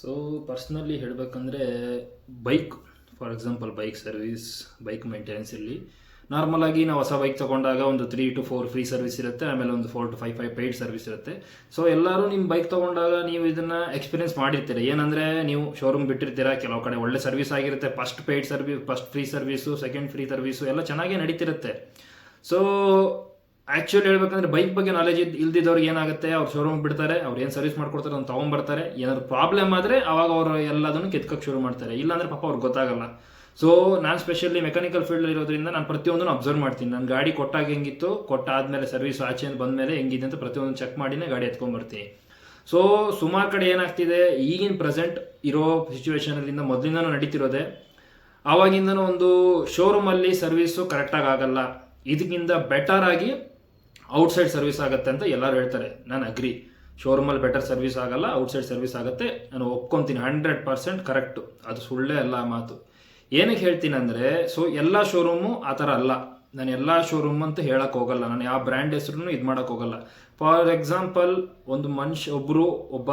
So personally ಹೇಳಬೇಕಂದ್ರೆ bike, for example bike service, bike maintenance ಇಲ್ಲಿ normal ಆಗಿ ನಾವು ಹೊಸ ಬೈಕ್ ತೊಗೊಂಡಾಗ ಒಂದು 3 to 4 ಫ್ರೀ ಸರ್ವಿಸ್ ಇರುತ್ತೆ, ಆಮೇಲೆ ಒಂದು 4 to 5 ಪೇಯ್ಡ್ ಸರ್ವಿಸ್ ಇರುತ್ತೆ. ಸೊ ಎಲ್ಲರೂ ನಿಮ್ಮ ಬೈಕ್ ತೊಗೊಂಡಾಗ ನೀವು ಇದನ್ನು ಎಕ್ಸ್ಪೀರಿಯನ್ಸ್ ಮಾಡಿರ್ತೀರ. ಏನಂದರೆ ನೀವು ಶೋರೂಮ್ ಬಿಟ್ಟಿರ್ತೀರ, ಕೆಲವು ಕಡೆ ಒಳ್ಳೆ ಸರ್ವಿಸ್ ಆಗಿರುತ್ತೆ, first paid service, first free service, second free service ಎಲ್ಲ ಚೆನ್ನಾಗೇ ನಡೀತಿರುತ್ತೆ. ಸೊ ಆ್ಯಕ್ಚುಲಿ ಹೇಳ್ಬೇಕಂದ್ರೆ ಬೈಕ್ ಬಗ್ಗೆ ನಾಲೆಜ್ ಇಲ್ದಿದ್ದವ್ರಿಗೆ ಏನಾಗುತ್ತೆ, ಅವ್ರು ಶೋರೂಮ್ ಬಿಡ್ತಾರೆ, ಅವ್ರು ಏನು ಸರ್ವಿಸ್ ಮಾಡ್ಕೊಡ್ತಾರೆ ಅವ್ನು ತೊಗೊಂಬರ್ತಾರೆ, ಏನಾದ್ರು ಪ್ರಾಬ್ಲಮ್ ಆದರೆ ಅವಾಗ ಅವರು ಎಲ್ಲದನ್ನು ಕೆತ್ಕೋಕ್ಕೆ ಶುರು ಮಾಡ್ತಾರೆ. ಇಲ್ಲಾಂದರೆ ಪಾಪ ಅವ್ರಿಗೆ ಗೊತ್ತಾಗಲ್ಲ. ಸೊ ನಾನು ಸ್ಪೆಷಲಿ ಮೆಕ್ಯಾನಿಕಲ್ ಫೀಲ್ಡ್ ಇರೋದ್ರಿಂದ ನಾನು ಪ್ರತಿಯೊಂದನ್ನು ಅಬ್ಸರ್ವ್ ಮಾಡ್ತೀನಿ. ನನ್ನ ಗಾಡಿ ಕೊಟ್ಟಾಗ ಹೆಂಗಿತ್ತು, ಕೊಟ್ಟಾದ್ಮೇಲೆ ಸರ್ವಿಸ್ ಆಚೆಯಿಂದ ಬಂದಮೇಲೆ ಹೆಂಗಿದೆ ಅಂತ ಪ್ರತಿಯೊಂದು ಚೆಕ್ ಮಾಡಿನೇ ಗಾಡಿ ಎತ್ಕೊಂಡ್ಬರ್ತೀನಿ. ಸೊ ಸುಮಾರು ಕಡೆ ಏನಾಗ್ತಿದೆ, ಈಗಿನ ಪ್ರೆಸೆಂಟ್ ಇರೋ ಸಿಚುವೇಶನಲ್ಲಿಂದ ಮೊದಲಿಂದನೂ ನಡೀತಿರೋದೆ, ಆವಾಗಿಂದನೂ ಒಂದು ಶೋರೂಮಲ್ಲಿ ಸರ್ವಿಸು ಕರೆಕ್ಟಾಗಿ ಆಗಲ್ಲ, ಇದಕ್ಕಿಂತ ಬೆಟರ್ ಆಗಿ ಔಟ್ಸೈಡ್ ಸರ್ವಿಸ್ ಆಗುತ್ತೆ ಅಂತ ಎಲ್ಲರೂ ಹೇಳ್ತಾರೆ. ನಾನು ಅಗ್ರಿ, ಶೋರೂಮಲ್ಲಿ ಬೆಟರ್ ಸರ್ವಿಸ್ ಆಗಲ್ಲ, ಔಟ್ಸೈಡ್ ಸರ್ವಿಸ್ ಆಗುತ್ತೆ, ನಾನು ಒಪ್ಕೊತೀನಿ 100% ಕರೆಕ್ಟು, ಅದು ಸುಳ್ಳೇ ಅಲ್ಲ ಮಾತು. ಏನಕ್ಕೆ ಹೇಳ್ತೀನಿ ಅಂದರೆ, ಸೊ ಎಲ್ಲ ಶೋರೂಮು ಆ ಥರ ಅಲ್ಲ. ನಾನು ಎಲ್ಲ ಶೋರೂಮ್ ಅಂತ ಹೇಳಕ್ಕೆ ಹೋಗಲ್ಲ, ನಾನು ಯಾವ ಬ್ರ್ಯಾಂಡ್ ಹೆಸರು ಇದು ಮಾಡೋಕ್ಕೆ ಹೋಗಲ್ಲ. ಫಾರ್ ಎಕ್ಸಾಂಪಲ್ ಒಂದು ಒಬ್ಬ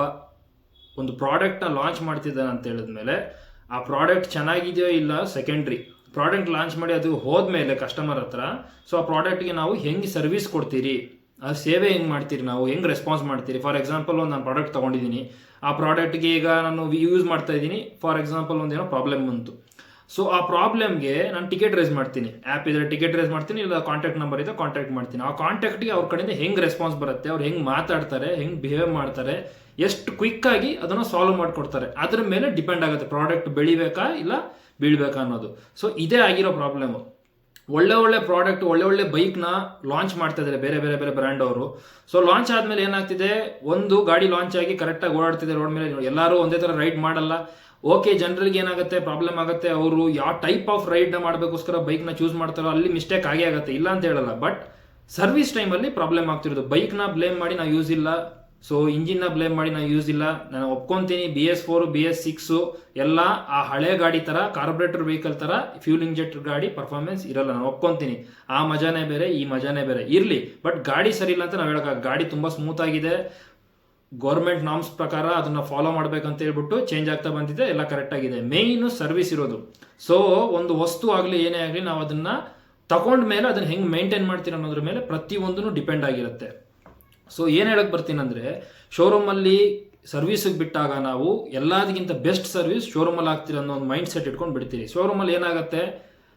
ಒಂದು ಪ್ರಾಡಕ್ಟ್ನ ಲಾಂಚ್ ಮಾಡ್ತಿದ್ದಾನೆ ಅಂತ ಹೇಳಿದ್ಮೇಲೆ ಆ ಪ್ರಾಡಕ್ಟ್ ಚೆನ್ನಾಗಿದೆಯೋ ಇಲ್ಲ ಸೆಕೆಂಡ್ರಿ. ಪ್ರಾಡಕ್ಟ್ ಲಾಂಚ್ ಮಾಡಿ ಅದು ಹೋದ್ಮೇಲೆ ಕಸ್ಟಮರ್ ಹತ್ರ, ಸೊ ಆ ಪ್ರಾಡಕ್ಟ್ಗೆ ನಾವು ಹೆಂಗೆ ಸರ್ವಿಸ್ ಕೊಡ್ತೀರಿ, ಆ ಸೇವೆ ಹೆಂಗೆ ಮಾಡ್ತೀರಿ, ನಾವು ಹೆಂಗೆ ರೆಸ್ಪಾನ್ಸ್ ಮಾಡ್ತೀರಿ. ಫಾರ್ ಎಕ್ಸಾಂಪಲ್ ಒಂದು ನಾನು ಪ್ರಾಡಕ್ಟ್ ತೊಗೊಂಡಿದ್ದೀನಿ, ಆ ಪ್ರಾಡಕ್ಟ್ಗೆ ಈಗ ನಾನು ಯೂಸ್ ಮಾಡ್ತಾ ಇದ್ದೀನಿ, ಫಾರ್ ಎಕ್ಸಾಂಪಲ್ ಒಂದೇನೋ ಪ್ರಾಬ್ಲಮ್ ಬಂತು. ಸೊ ಆ ಪ್ರಾಬ್ಲಮ್ಗೆ ನಾನು ಟಿಕೆಟ್ ರೇಸ್ ಮಾಡ್ತೀನಿ, ಆ್ಯಪ್ ಇದ್ರೆ ಟಿಕೆಟ್ ರೇಸ್ ಮಾಡ್ತೀನಿ, ಇಲ್ಲ ಕಾಂಟ್ಯಾಕ್ಟ್ ನಂಬರ್ ಇದೆ ಕಾಂಟ್ಯಾಕ್ಟ್ ಮಾಡ್ತೀನಿ. ಆ ಕಾಂಟ್ಯಾಕ್ಟ್ಗೆ ಅವ್ರ ಕಡೆಯಿಂದ ಹೆಂಗೆ ರೆಸ್ಪಾನ್ಸ್ ಬರುತ್ತೆ, ಅವ್ರು ಹೆಂಗೆ ಮಾತಾಡ್ತಾರೆ, ಹೆಂಗೆ ಬಿಹೇವ್ ಮಾಡ್ತಾರೆ, ಎಷ್ಟು ಕ್ವಿಕ್ಕಾಗಿ ಅದನ್ನು ಸಾಲ್ವ್ ಮಾಡಿಕೊಡ್ತಾರೆ, ಅದ್ರ ಮೇಲೆ ಡಿಪೆಂಡ್ ಆಗುತ್ತೆ ಪ್ರಾಡಕ್ಟ್ ಬೆಳಿಬೇಕಾ ಇಲ್ಲ ಬೀಳ್ಬೇಕಾ ಅನ್ನೋದು. ಸೊ ಇದೇ ಆಗಿರೋ ಪ್ರಾಬ್ಲಮು. ಒಳ್ಳೆ ಪ್ರಾಡಕ್ಟ್, ಒಳ್ಳೆ ಬೈಕ್ನ ಲಾಂಚ್ ಮಾಡ್ತಾ ಇದ್ದಾರೆ ಬೇರೆ ಬೇರೆ ಬೇರೆ ಬ್ರ್ಯಾಂಡ್ ಅವರು. ಸೊ ಲಾಂಚ್ ಆದಮೇಲೆ ಏನಾಗ್ತಿದೆ, ಒಂದು ಗಾಡಿ ಲಾಂಚ್ ಆಗಿ ಕರೆಕ್ಟಾಗಿ ಓಡಾಡ್ತಿದೆ ರೋಡ್ ಮೇಲೆ, ಎಲ್ಲರೂ ಒಂದೇ ಥರ ರೈಡ್ ಮಾಡಲ್ಲ. ಓಕೆ, ಜನರಿಗೆ ಏನಾಗುತ್ತೆ, ಪ್ರಾಬ್ಲಮ್ ಆಗುತ್ತೆ, ಅವರು ಯಾವ ಟೈಪ್ ಆಫ್ ರೈಡ್ನ ಮಾಡಬೇಕೋಸ್ಕರ ಬೈಕ್ನ ಚೂಸ್ ಮಾಡ್ತಾರೋ ಅಲ್ಲಿ ಮಿಸ್ಟೇಕ್ ಆಗೇ ಆಗುತ್ತೆ, ಇಲ್ಲ ಅಂತ ಹೇಳಲ್ಲ. ಬಟ್ ಸರ್ವಿಸ್ ಟೈಮಲ್ಲಿ ಪ್ರಾಬ್ಲಮ್ ಆಗ್ತಿರೋದು. ಬೈಕ್ನ ಬ್ಲೇಮ್ ಮಾಡಿ ನಾವು ಯೂಸ್ ಇಲ್ಲ, ಸೊ ಇಂಜಿನ್ನ ಬ್ಲೇಮ್ ಮಾಡಿ ನಾವು ಯೂಸ್ ಇಲ್ಲ. ನಾನು ಒಪ್ಕೊತೀನಿ, BS4 BS6 ಎಲ್ಲ ಆ ಹಳೆ ಗಾಡಿ ಥರ, ಕಾರ್ಬೊರೇಟರ್ ವೆಹಿಕಲ್ ಥರ ಫ್ಯೂಲ್ ಇಂಜೆಕ್ಟರ್ ಗಾಡಿ ಪರ್ಫಾರ್ಮೆನ್ಸ್ ಇರಲ್ಲ, ನಾನು ಒಪ್ಕೊತೀನಿ. ಆ ಮಜಾನೇ ಬೇರೆ, ಈ ಮಜಾನೇ ಬೇರೆ ಇರಲಿ. ಬಟ್ ಗಾಡಿ ಸರಿ ಇಲ್ಲ ಅಂತ ನಾವು ಹೇಳೋಕ್ಕಾಗ, ಗಾಡಿ ತುಂಬ ಸ್ಮೂತ್ ಆಗಿದೆ, ಗೌರ್ಮೆಂಟ್ ನಾರ್ಮ್ಸ್ ಪ್ರಕಾರ ಅದನ್ನು ಫಾಲೋ ಮಾಡಬೇಕಂತ ಹೇಳ್ಬಿಟ್ಟು ಚೇಂಜ್ ಆಗ್ತಾ ಬಂದಿದೆ, ಎಲ್ಲ ಕರೆಕ್ಟಾಗಿದೆ. ಮೇಯ್ನು ಸರ್ವಿಸ್ ಇರೋದು. ಸೊ ಒಂದು ವಸ್ತು ಆಗಲಿ ಏನೇ ಆಗಲಿ, ನಾವು ಅದನ್ನು ತಗೊಂಡ ಮೇಲೆ ಅದನ್ನು ಹೆಂಗೆ ಮೇಂಟೈನ್ ಮಾಡ್ತೀರ ಅನ್ನೋದ್ರ ಮೇಲೆ ಪ್ರತಿಯೊಂದೂ ಡಿಪೆಂಡ್ ಆಗಿರುತ್ತೆ. ಸೊ ಏನು ಹೇಳಕ್ಕೆ ಬರ್ತೀನಂದರೆ, ಶೋರೂಮಲ್ಲಿ ಸರ್ವಿಸಿಗೆ ಬಿಟ್ಟಾಗ ನಾವು ಎಲ್ಲದಕ್ಕಿಂತ ಬೆಸ್ಟ್ ಸರ್ವಿಸ್ ಶೋರೂಮಲ್ಲಿ ಆಗ್ತೀರ ಅನ್ನೋ ಒಂದು ಮೈಂಡ್ ಸೆಟ್ ಇಟ್ಕೊಂಡು ಬಿಡ್ತೀರಿ. ಶೋರೂಮಲ್ಲಿ ಏನಾಗುತ್ತೆ,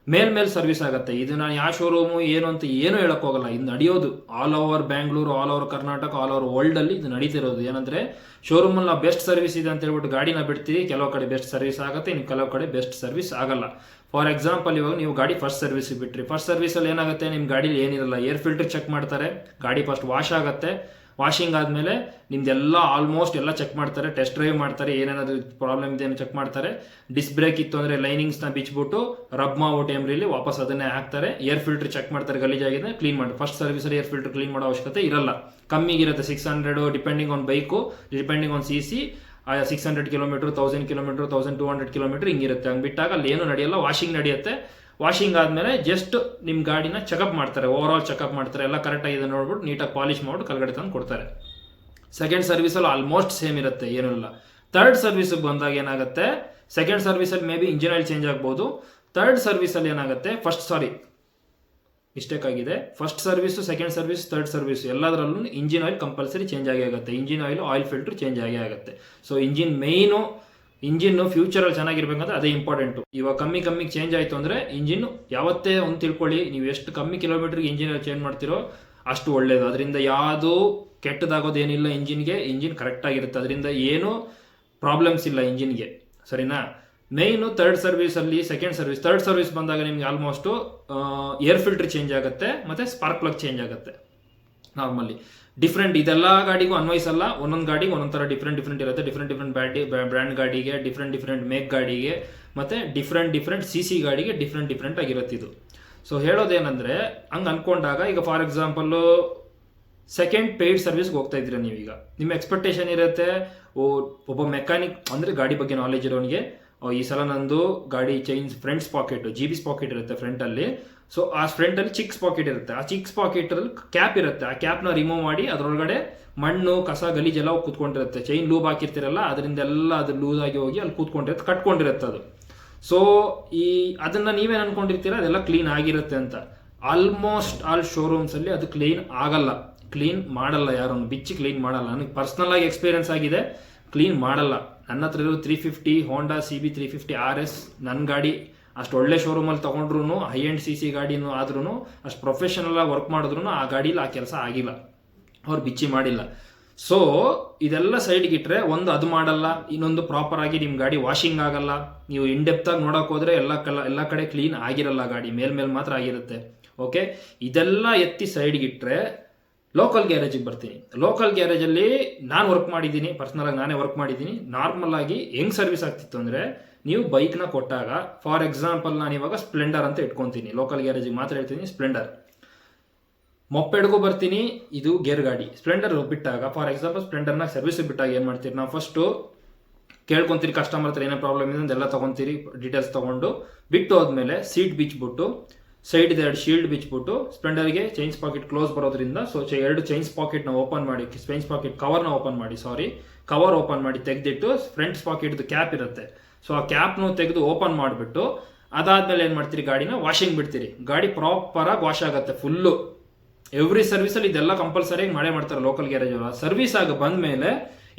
ಮೇಲ್ ಸರ್ವಿಸ್ ಆಗುತ್ತೆ. ಇದು ನಾನು ಯಾವ ಶೋರೂಮು ಏನು ಅಂತ ಏನೂ ಹೇಳಕ್ಕೆ ಹೋಗಲ್ಲ. ಇದು ನಡೆಯೋದು all over Bangalore, all over Karnataka, all over ವರ್ಲ್ಡಲ್ಲಿ ಇದು ನಡೀತಿರೋದು. ಏನಂದರೆ ಶೋರೂಮಲ್ಲಿ ನಾವು ಬೆಸ್ಟ್ ಸರ್ವಿಸ್ ಇದೆ ಅಂತ ಹೇಳ್ಬಿಟ್ಟು ಗಾಡಿನ ಬಿಡ್ತೀವಿ, ಕೆಲವು ಕಡೆ ಬೆಸ್ಟ್ ಸರ್ವಿಸ್ ಆಗುತ್ತೆ, ಇನ್ನು ಕೆಲವು ಕಡೆ ಬೆಸ್ಟ್ ಸರ್ವಿಸ್ ಆಗಲ್ಲ. ಫಾರ್ ಎಕ್ಸಾಂಪಲ್, ಇವಾಗ ನೀವು ಗಾಡಿ ಫಸ್ಟ್ ಸರ್ವಿಸಿಗೆ ಬಿಟ್ರಿ, ಫಸ್ಟ್ ಸರ್ವಿಸಲ್ಲಿ ಏನಾಗುತ್ತೆ, ನಿಮ್ಮ ಗಾಡೀಲಿ ಏನಿರಲ್ಲ, ಏರ್ ಫಿಲ್ಟರ್ ಚೆಕ್ ಮಾಡ್ತಾರೆ, ಗಾಡಿ ಫಸ್ಟ್ ವಾಶ್ ಆಗುತ್ತೆ, ವಾಷಿಂಗ್ ಆದಮೇಲೆ ನಿಮ್ದೆಲ್ಲ ಆಲ್ಮೋಸ್ಟ್ ಎಲ್ಲ ಚೆಕ್ ಮಾಡ್ತಾರೆ, ಟೆಸ್ಟ್ ಡ್ರೈವ್ ಮಾಡ್ತಾರೆ, ಏನೇನಾದರೂ ಪ್ರಾಬ್ಲಮ್ ಇದೆ ಅಂತ ಚೆಕ್ ಮಾಡ್ತಾರೆ. ಡಿಸ್ಕ್ ಬ್ರೇಕ್ ಇತ್ತು ಅಂದರೆ ಲೈನಿಂಗ್ಸ್ನ ಬಿಚ್ಚಿಬಿಟ್ಟು ರಬ್ ಮಾಡ್ಬಿಟ್ಟು ಎಮ್ರಿಲಿ ವಾಪಸ್ ಅದನ್ನೇ ಹಾಕ್ತಾರೆ. ಏರ್ ಫಿಲ್ಟರ್ ಚೆಕ್ ಮಾಡ್ತಾರೆ, ಗಲೀಜಾಗಿದೆ ಕ್ಲೀನ್ ಮಾಡಿ. ಫಸ್ಟ್ ಸರ್ವಿಸಲ್ಲಿ ಏರ್ ಫಿಲ್ಟರ್ ಕ್ಲೀನ್ ಮಾಡೋ ಅವಶ್ಯಕತೆ ಇರಲ್ಲ, ಕಮ್ಮಿಗಿರುತ್ತೆ, 600 depending on bike, depending on CC, 600 kilometre, 1000 kilometre, 1200 kilometre ಹಿಂಗಿರುತ್ತೆ. ಹಂಗೆ ಬಿಟ್ಟಾಗ ಅಲ್ಲಿ ಏನೂ ನಡೆಯಲ್ಲ, ವಾಷಿಂಗ್ ನಡೆಯುತ್ತೆ. ವಾಷಿಂಗ್ ಆದಮೇಲೆ ಜಸ್ಟ್ ನಿಮ್ಮ ಗಾಡಿನ ಚೆಕಪ್ ಮಾಡ್ತಾರೆ, ಓವರ್ ಆಲ್ ಚೆಕಪ್ ಮಾಡ್ತಾರೆ, ಎಲ್ಲ ಕರೆಕ್ಟಾಗಿದೆ ನೋಡ್ಬಿಟ್ಟು ನೀಟಾಗಿ ಪಾಲಿಶ್ ಮಾಡ್ಬಿಟ್ಟು ಕೆಳಗಡೆ ತಂದು ಕೊಡ್ತಾರೆ. ಸೆಕೆಂಡ್ ಸರ್ವಿಸಲ್ಲಿ ಆಲ್ಮೋಸ್ಟ್ ಸೇಮ್ ಇರುತ್ತೆ, ಏನೂ ಇಲ್ಲ. ಥರ್ಡ್ ಸರ್ವಿಸಿಗೆ ಬಂದಾಗ ಏನಾಗುತ್ತೆ, ಸೆಕೆಂಡ್ ಸರ್ವಿಸಲ್ಲಿ may be engine oil change ಆಗ್ಬೋದು. ಥರ್ಡ್ ಸರ್ವಿಸಲ್ಲಿ ಏನಾಗುತ್ತೆ, ಮಿಸ್ಟೇಕ್ ಆಗಿದೆ, first service, second service, third service ಎಲ್ಲದರಲ್ಲೂ ಇಂಜಿನ್ ಆಯಿಲ್ ಕಂಪಲ್ಸರಿ ಚೇಂಜ್ ಆಗೇ ಆಗುತ್ತೆ. ಇಂಜಿನ್ ಆಯಿಲ್ ಫಿಲ್ಟರ್ ಚೇಂಜ್ ಆಗೇ ಆಗುತ್ತೆ. ಸೊ ಇಂಜಿನ್ನು ಫ್ಯೂಚರಲ್ಲಿ ಚೆನ್ನಾಗಿರ್ಬೇಕಂದ್ರೆ ಅದೇ ಇಂಪಾರ್ಟೆಂಟು. ಇವಾಗ ಕಮ್ಮಿಗೆ ಚೇಂಜ್ ಆಯಿತು ಅಂದರೆ ಇಂಜಿನ್ ಯಾವತ್ತೇ ಒಂದು ತಿಳ್ಕೊಳ್ಳಿ, ನೀವು ಎಷ್ಟು ಕಮ್ಮಿ ಕಿಲೋಮೀಟ್ರಿಗೆ ಇಂಜಿನ್ ಚೇಂಜ್ ಮಾಡ್ತಿರೋ ಅಷ್ಟು ಒಳ್ಳೆಯದು. ಅದರಿಂದ ಯಾವುದೂ ಕೆಟ್ಟದಾಗೋದೇನಿಲ್ಲ, ಇಂಜಿನ್ ಕರೆಕ್ಟಾಗಿರುತ್ತೆ, ಅದರಿಂದ ಏನೂ ಪ್ರಾಬ್ಲಮ್ಸ್ ಇಲ್ಲ ಇಂಜಿನ್ಗೆ, ಸರಿನಾ. ಮೇಯ್ನು ಥರ್ಡ್ ಸರ್ವಿಸಲ್ಲಿ, ಥರ್ಡ್ ಸರ್ವಿಸ್ ಬಂದಾಗ ನಿಮಗೆ ಆಲ್ಮೋಸ್ಟು ಏರ್ ಫಿಲ್ಟರ್ ಚೇಂಜ್ ಆಗುತ್ತೆ, ಮತ್ತು ಸ್ಪಾರ್ಕ್ ಪ್ಲಗ್ ಚೇಂಜ್ ಆಗುತ್ತೆ. ನಾರ್ಮಲಿ ಡಿಫ್ರೆಂಟ್, ಇದೆಲ್ಲ ಗಾಡಿಗೂ ಅನ್ವಯಿಸಲ್ಲ, ಒಂದೊಂದು ಗಾಡಿಗೆ ಒಂದೊಂದು ಥರ ಡಿಫ್ರೆಂಟ್ ಇರುತ್ತೆ. ಡಿಫ್ರೆಂಟ್ ಬ್ರ್ಯಾಂಡ್ ಗಾಡಿಗೆ, ಡಿಫ್ರೆಂಟ್ ಮೇಕ್ ಗಾಡಿಗೆ, ಮತ್ತು ಡಿಫ್ರೆಂಟ್ CC ಗಾಡಿಗೆ ಡಿಫ್ರೆಂಟ್ ಆಗಿರುತ್ತೆ ಇದು. ಸೊ ಹೇಳೋದೇನೆಂದರೆ, ಹಂಗೆ ಅಂದ್ಕೊಂಡಾಗ ಈಗ ಫಾರ್ ಎಕ್ಸಾಂಪಲ್ಲು ಸೆಕೆಂಡ್ ಪೇಯ್ಡ್ ಸರ್ವಿಸ್ಗೆ ಹೋಗ್ತಾ ಇದ್ದೀರಾ ನೀವೀಗ, ನಿಮ್ಮ ಎಕ್ಸ್ಪೆಕ್ಟೇಷನ್ ಇರುತ್ತೆ, ಒಬ್ಬ ಮೆಕ್ಯಾನಿಕ್ ಅಂದರೆ ಗಾಡಿ ಬಗ್ಗೆ ನಾಲೆಜ್ ಇರೋನಿಗೆ, ಈ ಸಲ ನಂದು ಗಾಡಿ ಫ್ರಂಟ್ ಪಾಕೆಟ್ GB's ಪಾಕೆಟ್ ಇರುತ್ತೆ ಫ್ರಂಟಲ್ಲಿ. ಸೊ ಆ ಫ್ರಂಟಲ್ಲಿ ಚಿಕ್ಸ್ ಪಾಕೆಟ್ ಇರುತ್ತೆ. ಆ ಚಿಕ್ಸ್ ಪಾಕೆಟಲ್ಲಿ ಕ್ಯಾಪ್ ಇರುತ್ತೆ. ಆ ಕ್ಯಾಪ್ನ ರಿಮೂವ್ ಮಾಡಿ ಅದರೊಳಗಡೆ ಮಣ್ಣು ಕಸ ಗಲೀಜೆಲ್ಲ ಕೂತ್ಕೊಂಡಿರುತ್ತೆ. ಚೈನ್ ಲೂಬ್ ಹಾಕಿರ್ತಿರಲ್ಲ, ಅದರಿಂದೆಲ್ಲ ಅದು ಲೂಸ್ ಆಗಿ ಹೋಗಿ ಅಲ್ಲಿ ಕೂತ್ಕೊಂಡಿರುತ್ತೆ, ಕಟ್ಕೊಂಡಿರುತ್ತೆ ಅದು. ಸೊ ಅದನ್ನ ನೀವೇನು ಅನ್ಕೊಂಡಿರ್ತೀರ ಅದೆಲ್ಲ ಕ್ಲೀನ್ ಆಗಿರುತ್ತೆ ಅಂತ. ಆಲ್ಮೋಸ್ಟ್ ಆಲ್ ಶೋರೂಮ್ಸಲ್ಲಿ ಅದು ಕ್ಲೀನ್ ಆಗಲ್ಲ, ಕ್ಲೀನ್ ಮಾಡಲ್ಲ, ಯಾರನ್ನು ಬಿಚ್ಚಿ ಕ್ಲೀನ್ ಮಾಡಲ್ಲ. ನನಗೆ ಪರ್ಸ್ನಲ್ ಆಗಿ ಎಕ್ಸ್ಪೀರಿಯನ್ಸ್ ಆಗಿದೆ, ಕ್ಲೀನ್ ಮಾಡಲ್ಲ. ನನ್ನ ಹತ್ರ ಇರೋ 350 ಹೋಂಡಾ CB 350 RS ನನ್ನ ಗಾಡಿ ಅಷ್ಟು ಒಳ್ಳೆ ಶೋರೂಮಲ್ಲಿ ತೊಗೊಂಡ್ರು, ಹೈ ಎಂಡ್ CC ಗಾಡಿನೂ ಆದ್ರೂ, ಅಷ್ಟು ಪ್ರೊಫೆಷನಲ್ ಆಗಿ ವರ್ಕ್ ಮಾಡಿದ್ರು ಆ ಗಾಡೀಲಿ ಆ ಕೆಲಸ ಆಗಿಲ್ಲ, ಅವ್ರು ಬಿಚ್ಚಿ ಮಾಡಿಲ್ಲ. ಸೊ ಇದೆಲ್ಲ ಸೈಡ್ಗೆ ಇಟ್ಟರೆ, ಒಂದು ಅದು ಮಾಡಲ್ಲ, ಇನ್ನೊಂದು ಪ್ರಾಪರ್ ಆಗಿ ನಿಮ್ಮ ಗಾಡಿ ವಾಷಿಂಗ್ ಆಗಲ್ಲ. ನೀವು ಇನ್ಡೆಪ್ತ್ ಆಗಿ ನೋಡೋಕೆ ಹೋದ್ರೆ ಎಲ್ಲ ಕಡೆ ಕ್ಲೀನ್ ಆಗಿರಲ್ಲ, ಗಾಡಿ ಮೇಲ್ಮೇಲೆ ಮಾತ್ರ ಆಗಿರುತ್ತೆ. ಓಕೆ, ಇದೆಲ್ಲ ಎತ್ತಿ ಸೈಡ್ಗೆ ಇಟ್ಟರೆ ಲೋಕಲ್ ಗ್ಯಾರೇಜಿಗೆ ಬರ್ತೀನಿ. ಲೋಕಲ್ ಗ್ಯಾರೇಜಲ್ಲಿ ನಾನು ವರ್ಕ್ ಮಾಡಿದ್ದೀನಿ, ಪರ್ಸ್ನಲ್ ಆಗಿ ನಾನೇ ವರ್ಕ್ ಮಾಡಿದ್ದೀನಿ. ನಾರ್ಮಲ್ ಆಗಿ ಹೆಂಗ್ ಸರ್ವಿಸ್ ಆಗ್ತಿತ್ತು ಅಂದರೆ, ನೀವು ಬೈಕ್ನ ಕೊಟ್ಟಾಗ, ಫಾರ್ ಎಕ್ಸಾಂಪಲ್ ನಾನು ಇವಾಗ ಸ್ಪ್ಲೆಂಡರ್ ಅಂತ ಇಟ್ಕೊತೀನಿ, ಲೋಕಲ್ ಗ್ಯಾರೇಜಿಗೆ ಮಾತ್ರ ಹೇಳ್ತೀನಿ ಸ್ಪ್ಲೆಂಡರ್. ಮೊಪ್ಪೆಡ್ಗೂ ಬರ್ತೀನಿ, ಇದು ಗೇರ್ ಗಾಡಿ. ಸ್ಪ್ಲೆಂಡರ್ ಬಿಟ್ಟಾಗ, ಫಾರ್ ಎಕ್ಸಾಂಪಲ್ ಸ್ಪ್ಲೆಂಡರ್ನ ಸರ್ವಿಸ್ ಬಿಟ್ಟಾಗ ಏನು ಮಾಡ್ತೀರಿ, ನಾವು ಫಸ್ಟು ಕೇಳ್ಕೊಂತೀರಿ ಕಸ್ಟಮರ್ ಹತ್ರ ಏನೇ ಪ್ರಾಬ್ಲಮ್ ಇದೆ ಅಂತೆಲ್ಲ ತೊಗೊತೀರಿ, ಡೀಟೇಲ್ಸ್ ತೊಗೊಂಡು ಬಿಟ್ಟು ಹೋದ್ಮೇಲೆ ಸೀಟ್ ಬಿಚ್ಬಿಟ್ಟು ಸೈಡ್ 2 ಶೀಲ್ಡ್ ಬಿಚ್ಬಿಟ್ಟು ಸ್ಪ್ಲೆಂಡರ್ಗೆ ಚೈನ್ಸ್ ಪಾಕೆಟ್ ಕ್ಲೋಸ್ ಬರೋದ್ರಿಂದ, ಸೊ 2 ಚೈನ್ಸ್ ಪಾಕೆಟ್ನ ಓಪನ್ ಮಾಡಿ, ಚೈನ್ಸ್ ಪಾಕೆಟ್ ಕವರ್ನ ಓಪನ್ ಮಾಡಿ, ಕವರ್ ಓಪನ್ ಮಾಡಿ ತೆಗೆದಿಟ್ಟು ಫ್ರಂಟ್ ಪಾಕೆಟ್ದು ಕ್ಯಾಪ್ ಇರುತ್ತೆ, ಸೊ ಆ ಕ್ಯಾಪ್ನು ತೆಗೆದು ಓಪನ್ ಮಾಡಿಬಿಟ್ಟು ಅದಾದ್ಮೇಲೆ ಏನು ಮಾಡ್ತೀರಿ, ಗಾಡಿನ ವಾಷಿಂಗ್ ಬಿಡ್ತೀರಿ. ಗಾಡಿ ಪ್ರಾಪರಾಗಿ ವಾಶ್ ಆಗುತ್ತೆ ಫುಲ್ಲು. ಎವ್ರಿ ಸರ್ವಿಸಲ್ಲಿ ಇದೆಲ್ಲ ಕಂಪಲ್ಸರಿಯಾಗಿ ಮಾಡೇ ಮಾಡ್ತಾರೆ ಲೋಕಲ್ ಗ್ಯಾರೇಜ್ ಅವರು. ಸರ್ವಿಸ್ ಆಗಿ ಬಂದಮೇಲೆ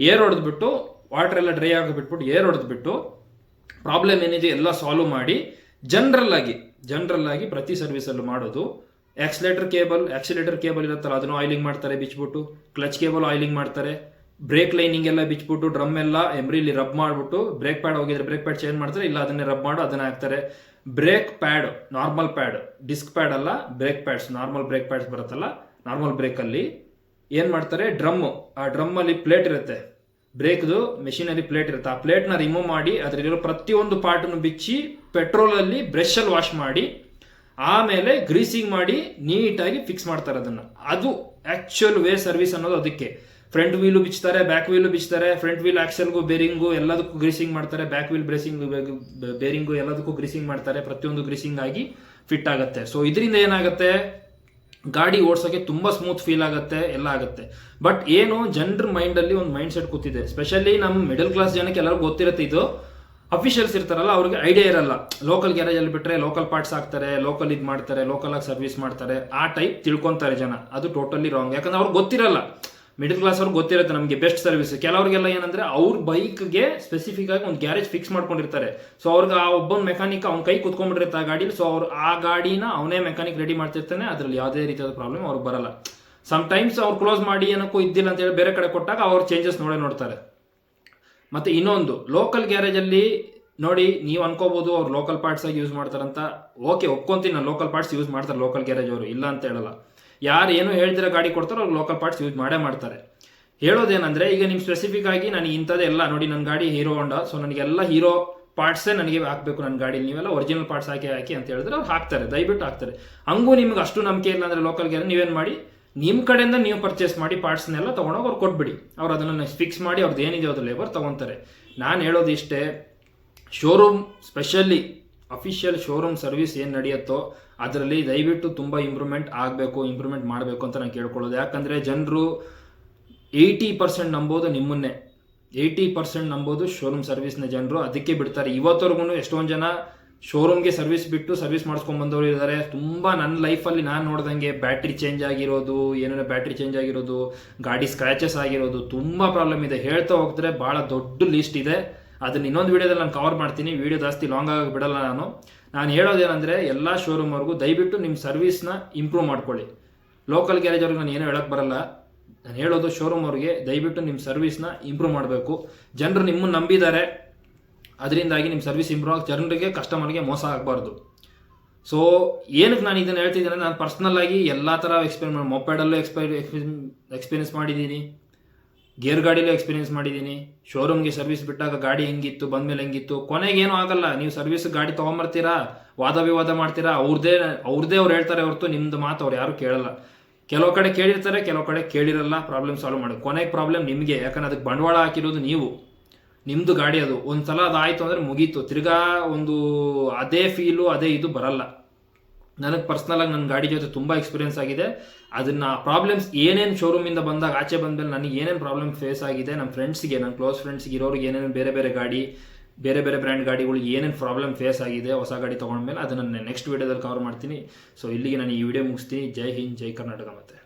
ಏರ್ ಹೊಡೆದ್ಬಿಟ್ಟು, ವಾಟರ್ ಎಲ್ಲ ಡ್ರೈ ಆಗಿಬಿಟ್ಬಿಟ್ಟು ಏರ್ ಹೊಡೆದ್ಬಿಟ್ಟು ಪ್ರಾಬ್ಲಮ್ ಏನಿದೆ ಎಲ್ಲ ಸಾಲ್ವ್ ಮಾಡಿ, ಜನರಲ್ ಆಗಿ ಪ್ರತಿ ಸರ್ವಿಸಲ್ಲೂ ಮಾಡೋದು. ಆಕ್ಸಿಲೇಟರ್ ಕೇಬಲ್ ಇರುತ್ತಲ್ಲ, ಅದನ್ನು ಆಯಿಲಿಂಗ್ ಮಾಡ್ತಾರೆ ಬಿಚ್ಬಿಟ್ಟು, ಕ್ಲಚ್ ಕೇಬಲ್ ಆಯಿಲಿಂಗ್ ಮಾಡ್ತಾರೆ, ಬ್ರೇಕ್ ಲೈನಿಂಗ್ ಎಲ್ಲ ಬಿಚ್ಬಿಟ್ಟು, ಡ್ರಮ್ ಎಲ್ಲ ಎಮ್ರಿಲಿ ರಬ್ ಮಾಡಿಬಿಟ್ಟು, ಬ್ರೇಕ್ ಪ್ಯಾಡ್ ಹೋಗಿದ್ರೆ ಬ್ರೇಕ್ ಪ್ಯಾಡ್ ಚೇಂಜ್ ಮಾಡ್ತಾರೆ, ಇಲ್ಲ ಅದನ್ನೇ ರಬ್ ಮಾಡಿ ಅದನ್ನ ಹಾಕ್ತಾರೆ. Brake pad, normal pad, disc pad ಅಲ್ಲ, brake pads, normal brake pads ಬರುತ್ತಲ್ಲ, ನಾರ್ಮಲ್ ಬ್ರೇಕಲ್ಲಿ ಏನು ಮಾಡ್ತಾರೆ, ಆ ಡ್ರಮ್ಮಲ್ಲಿ ಪ್ಲೇಟ್ ಇರುತ್ತೆ, ಬ್ರೇಕ್ದು ಮೆಷಿನರಿ ಪ್ಲೇಟ್ ಇರುತ್ತೆ, ಆ ಪ್ಲೇಟ್ನ ರಿಮೂವ್ ಮಾಡಿ ಅದರಲ್ಲಿರೋ ಪ್ರತಿಯೊಂದು ಪಾರ್ಟನ್ನು ಬಿಚ್ಚಿ ಪೆಟ್ರೋಲಲ್ಲಿ ಬ್ರಷಲ್ಲಿ ವಾಶ್ ಮಾಡಿ ಆಮೇಲೆ ಗ್ರೀಸಿಂಗ್ ಮಾಡಿ ನೀಟಾಗಿ ಫಿಕ್ಸ್ ಮಾಡ್ತಾರೆ ಅದನ್ನು. ಅದು ಆ್ಯಕ್ಚುಯಲ್ ವೇ ಸರ್ವಿಸ್ ಅನ್ನೋದು ಅದಕ್ಕೆ. ಫ್ರಂಟ್ ವೀಲು ಬಿಚ್ತಾರೆ, ಬ್ಯಾಕ್ ವೀಲು ಬಿಚ್ತಾರೆ, ಫ್ರಂಟ್ ವೀಲ್ ಆಕ್ಸೆಲ್ಗೂ ಬೇರಿಂಗು ಎಲ್ಲದಕ್ಕೂ ಗ್ರೀಸಿಂಗ್ ಮಾಡ್ತಾರೆ, ಬ್ಯಾಕ್ ವೀಲ್ ಬೇರಿಂಗು ಎಲ್ಲದಕ್ಕೂ ಗ್ರೀಸಿಂಗ್ ಮಾಡ್ತಾರೆ, ಪ್ರತಿಯೊಂದು ಗ್ರೀಸಿಂಗ್ ಆಗಿ ಫಿಟ್ ಆಗುತ್ತೆ. ಸೊ ಇದರಿಂದ ಏನಾಗುತ್ತೆ, ಗಾಡಿ ಓಡಿಸೋಕೆ ತುಂಬ ಸ್ಮೂತ್ ಫೀಲ್ ಆಗುತ್ತೆ, ಎಲ್ಲ ಆಗುತ್ತೆ. ಬಟ್ ಏನು ಜನರ ಮೈಂಡಲ್ಲಿ ಒಂದು ಮೈಂಡ್ ಸೆಟ್ ಕೂತಿದೆ, ಸ್ಪೆಷಲಿ ನಮ್ಮ ಮಿಡಲ್ ಕ್ಲಾಸ್ ಜನಕ್ಕೆ ಎಲ್ಲರಿಗೂ ಗೊತ್ತಿರುತ್ತೆ, ಇದು ಅಫಿಷಿಯಲ್ಸ್ ಇರ್ತಾರಲ್ಲ ಅವ್ರಿಗೆ ಐಡಿಯಾ ಇರಲ್ಲ. ಲೋಕಲ್ ಗ್ಯಾರೇಜಲ್ಲಿ ಬಿಟ್ಟರೆ ಲೋಕಲ್ ಪಾರ್ಟ್ಸ್ ಹಾಕ್ತಾರೆ, ಲೋಕಲ್ ಇದು ಮಾಡ್ತಾರೆ, ಲೋಕಲ್ ಆಗಿ ಸರ್ವಿಸ್ ಮಾಡ್ತಾರೆ, ಆ ಟೈಪ್ ತಿಳ್ಕೊತಾರೆ ಜನ. ಅದು ಟೋಟಲಿ ರಾಂಗ್, ಯಾಕಂದ್ರೆ ಅವ್ರಿಗೆ ಗೊತ್ತಿರಲ್ಲ. ಮಿಡಲ್ ಕ್ಲಾಸ್ ಅವ್ರಿಗೆ ಗೊತ್ತಿರುತ್ತೆ ನಮಗೆ ಬೆಸ್ಟ್ ಸರ್ವಿಸ್. ಕೆಲವರಿಗೆಲ್ಲ ಏನಂದ್ರೆ ಅವ್ರ ಬೈಕ್ಗೆ ಸ್ಪೆಸಿಫಿಕ್ ಆಗಿ ಒಂದು ಗ್ಯಾರೇಜ್ ಫಿಕ್ಸ್ ಮಾಡ್ಕೊಂಡಿರ್ತಾರೆ. ಸೊ ಅವ್ರಿಗೆ ಆ ಒಬ್ಬ ಮೆಕ್ಯಾನಿಕ್ ಅವ್ನ ಕೈ ಕುತ್ಕೊಂಡ್ಬಿಟ್ಟಿರುತ್ತೆ ಆ ಗಾಡೀಲಿ. ಸೊ ಅವ್ರು ಆ ಗಾಡಿನ ಅವನೇ ಮೆಕ್ಯಾನಿಕ್ ರೆಡಿ ಮಾಡ್ತಿರ್ತಾನೆ, ಅದ್ರಲ್ಲಿ ಯಾವುದೇ ರೀತಿಯಾದ ಪ್ರಾಬ್ಲಮ್ ಅವ್ರಿಗೆ ಬರಲ್ಲ. ಸಮ್ಟೈಮ್ಸ್ ಅವ್ರು ಕ್ಲೋಸ್ ಮಾಡಿ ಏನಕ್ಕೂ ಇದ್ದಿಲ್ಲ ಅಂತ ಹೇಳಿ ಬೇರೆ ಕಡೆ ಕೊಟ್ಟಾಗ ಅವ್ರು ಚೇಂಜಸ್ ನೋಡ್ತಾರೆ. ಮತ್ತೆ ಇನ್ನೊಂದು, ಲೋಕಲ್ ಗ್ಯಾರೇಜಲ್ಲಿ ನೋಡಿ, ನೀವು ಅನ್ಕೋಬಹುದು ಅವ್ರು ಲೋಕಲ್ ಪಾರ್ಟ್ಸ್ ಆಗಿ ಯೂಸ್ ಮಾಡ್ತಾರಂತ. ಓಕೆ, ಒಪ್ಕೊಂತೀನಿ, ನಾನು ಲೋಕಲ್ ಪಾರ್ಟ್ಸ್ ಯೂಸ್ ಮಾಡ್ತಾರೆ ಲೋಕಲ್ ಗ್ಯಾರೇಜ್ ಅವರು, ಇಲ್ಲ ಅಂತ ಹೇಳಲ್ಲ. ಯಾರು ಏನು ಹೇಳ್ದಿರೋ ಗಾಡಿ ಕೊಡ್ತಾರೋ ಅವ್ರು ಲೋಕಲ್ ಪಾರ್ಟ್ಸ್ ಯೂಸ್ ಮಾಡೇ ಮಾಡ್ತಾರೆ. ಹೇಳೋದೇನಂದ್ರೆ, ಈಗ ನಿಮ್ ಸ್ಪೆಸಿಫಿಕ್ ಆಗಿ ನನಗೆ ಇಂಥದ್ದೇ ಎಲ್ಲ ನೋಡಿ, ನನ್ನ ಗಾಡಿ ಹೀರೋ ಹೋಂಡಾ, ಸೊ ನನಗೆಲ್ಲ ಹೀರೋ ಪಾರ್ಟ್ಸೇ ನನಗೆ ಹಾಕಬೇಕು ನನ್ನ ಗಾಡೀಲಿ, ನೀವೆಲ್ಲ ಒರಿಜಿನಲ್ ಪಾರ್ಟ್ಸ್ ಹಾಕಿ ಅಂತ ಹೇಳಿದ್ರೆ ಅವ್ರು ಹಾಕ್ತಾರೆ, ದಯವಿಟ್ಟು ಹಾಕ್ತಾರೆ. ಹಂಗೂ ನಿಮ್ಗೆ ಅಷ್ಟು ನಂಬಿಕೆ ಇಲ್ಲ ಅಂದ್ರೆ ಲೋಕಲ್ ಗ್ಯಾರೇಜ್ ನೀವೇನು ಮಾಡಿ, ನಿಮ್ಮ ಕಡೆಯಿಂದ ನೀವು ಪರ್ಚೇಸ್ ಮಾಡಿ ಪಾರ್ಟ್ಸ್ನೆಲ್ಲ ತೊಗೊಂಡೋಗಿ ಅವ್ರು ಕೊಟ್ಬಿಡಿ. ಅವ್ರು ಅದನ್ನು ಫಿಕ್ಸ್ ಮಾಡಿ ಅವ್ರದ್ದು ಏನಿದೆ ಅದು ಲೇಬರ್ ತೊಗೊತಾರೆ. ನಾನು ಹೇಳೋದು ಇಷ್ಟೇ, showroom specially official showroom service ಏನು ನಡೆಯುತ್ತೋ ಅದರಲ್ಲಿ ದಯವಿಟ್ಟು ತುಂಬ ಇಂಪ್ರೂವ್ಮೆಂಟ್ ಮಾಡಬೇಕು ಅಂತ ನಾನು ಕೇಳ್ಕೊಳ್ಳೋದು. ಯಾಕಂದರೆ ಜನರು 80% ನಂಬೋದು ನಿಮ್ಮನ್ನೇ, 80% ನಂಬೋದು ಶೋರೂಮ್ ಸರ್ವಿಸ್ನ ಜನರು. ಅದಕ್ಕೆ ಬಿಡ್ತಾರೆ. ಇವತ್ತವರೆಗೂ ಎಷ್ಟೊಂದು ಜನ ಶೋರೂಮ್ಗೆ ಸರ್ವಿಸ್ ಬಿಟ್ಟು ಸರ್ವಿಸ್ ಮಾಡಿಸ್ಕೊಂಡು ಬಂದವರು ಇದ್ದಾರೆ. ತುಂಬ ನನ್ನ ಲೈಫಲ್ಲಿ ನಾನು ನೋಡ್ದಂಗೆ ಬ್ಯಾಟ್ರಿ ಚೇಂಜ್ ಆಗಿರೋದು, ಗಾಡಿ ಸ್ಕ್ರ್ಯಾಚಸ್ ಆಗಿರೋದು, ತುಂಬ ಪ್ರಾಬ್ಲಮ್ ಇದೆ. ಹೇಳ್ತಾ ಹೋಗ್ತಾರೆ, ಭಾಳ ದೊಡ್ಡ ಲಿಸ್ಟ್ ಇದೆ. ಅದನ್ನ ಇನ್ನೊಂದು ವೀಡಿಯೋದಲ್ಲಿ ನಾನು ಕವರ್ ಮಾಡ್ತೀನಿ. ವೀಡಿಯೋ ಜಾಸ್ತಿ ಲಾಂಗ್ ಆಗಿ ಬಿಡಲ್ಲ ನಾನು ಹೇಳೋದೇನೆಂದರೆ, ಎಲ್ಲ ಶೋರೂಮ್ವರೆಗೂ ದಯವಿಟ್ಟು ನಿಮ್ಮ ಸರ್ವಿಸ್ನ ಇಂಪ್ರೂವ್ ಮಾಡ್ಕೊಳ್ಳಿ. ಲೋಕಲ್ ಗ್ಯಾರೇಜ್ ಅವ್ರಿಗೆ ನಾನು ಏನೂ ಹೇಳಕ್ಕೆ ಬರಲ್ಲ. ನಾನು ಹೇಳೋದು ಶೋರೂಮ್ ಅವ್ರಿಗೆ ದಯವಿಟ್ಟು ನಿಮ್ಮ ಸರ್ವಿಸ್ನ ಇಂಪ್ರೂವ್ ಮಾಡಬೇಕು. ಜನರು ನಿಮ್ಮನ್ನು ನಂಬಿದ್ದಾರೆ, ಅದರಿಂದಾಗಿ ನಿಮ್ಮ ಸರ್ವಿಸ್ ಇಂಪ್ರೂವ್ ಆಗಿ ಜನರಿಗೆ ಕಸ್ಟಮರ್ಗೆ ಮೋಸ ಆಗಬಾರ್ದು. ಸೊ ಏನಕ್ಕೆ ನಾನು ಇದನ್ನು ಹೇಳ್ತಿದ್ದೇನೆ, ನಾನು ಪರ್ಸ್ನಲ್ ಆಗಿ ಎಲ್ಲ ಥರ ಮೊಪೆಡಲ್ಲೂ ಎಕ್ಸ್ಪೀರಿಯನ್ಸ್ ಮಾಡಿದ್ದೀನಿ, ಗೇರ್ ಗಾಡಿಲೂ ಎಕ್ಸ್ಪೀರಿಯನ್ಸ್ ಮಾಡಿದ್ದೀನಿ. ಶೋರೂಮ್ಗೆ ಸರ್ವಿಸ್ ಬಿಟ್ಟಾಗ ಗಾಡಿ ಹೆಂಗಿತ್ತು, ಬಂದಮೇಲೆ ಹೆಂಗಿತ್ತು, ಕೊನೆಗೆ ಏನೂ ಆಗಲ್ಲ. ನೀವು ಸರ್ವಿಸ್ ಗಾಡಿ ತೊಗೊಂಬರ್ತೀರಾ, ವಾದ ವಿವಾದ ಮಾಡ್ತೀರಾ, ಅವ್ರು ಹೇಳ್ತಾರೆ ಹೊರತು ನಿಮ್ಮದು ಮಾತು ಅವ್ರು ಯಾರು ಕೇಳಲ್ಲ. ಕೆಲವು ಕಡೆ ಕೇಳಿರ್ತಾರೆ, ಕೆಲವು ಕಡೆ ಕೇಳಿರಲ್ಲ. ಪ್ರಾಬ್ಲಮ್ ಸಾಲ್ವ್ ಮಾಡೋದು, ಕೊನೆಗೆ ಪ್ರಾಬ್ಲಮ್ ನಿಮಗೆ, ಯಾಕಂದ್ರೆ ಅದಕ್ಕೆ ಬಂಡವಾಳ ಹಾಕಿರೋದು ನೀವು. ನಿಮ್ಮದು ಗಾಡಿ ಅದು ಒಂದ್ಸಲ ಅದಾಯಿತು ಅಂದರೆ ಮುಗೀತು, ತಿರ್ಗಾ ಒಂದು ಅದೇ ಫೀಲು ಅದೇ ಇದು ಬರಲ್ಲ. ನನಗೆ ಪರ್ಸ್ನಲಾಗಿ ನನ್ನ ಗಾಡಿ ಜೊತೆ ತುಂಬ ಎಕ್ಸ್ಪೀರಿಯನ್ಸ್ ಆಗಿದೆ. ಅದನ್ನು ಪ್ರಾಬ್ಲಮ್ಸ್ ಏನೇನು ಶೋರೂಮಿಂದ ಬಂದಾಗ ಆಚೆ ಬಂದಮೇಲೆ ನನಗೆ ಏನೇನು ಪ್ರಾಬ್ಲಮ್ ಫೇಸ್ ಆಗಿದೆ, ನಮ್ಮ ಫ್ರೆಂಡ್ಸ್ಗೆ, ನನ್ನ ಕ್ಲೋಸ್ ಫ್ರೆಂಡ್ಸ್ಗೆ ಇರೋರಿಗೆ ಏನೇನು ಬೇರೆ ಬೇರೆ ಗಾಡಿ, ಬೇರೆ ಬೇರೆ ಬ್ರ್ಯಾಂಡ್ ಗಾಡಿಗಳು ಏನೇನು ಪ್ರಾಬ್ಲಮ್ ಫೇಸ್ ಆಗಿದೆ ಹೊಸ ಗಾಡಿ ತೊಗೊಂಡ್ಮೇಲೆ ಅದನ್ನು ನೆಕ್ಸ್ಟ್ ವೀಡಿಯೋದಲ್ಲಿ ಕವರ್ ಮಾಡ್ತೀನಿ. ಸೊ ಇಲ್ಲಿಗೆ ನಾನು ಈ ವಿಡಿಯೋ ಮುಗಿಸ್ತೀನಿ. ಜೈ ಹಿಂದ್, ಜೈ ಕರ್ನಾಟಕ. ಮತ್ತೆ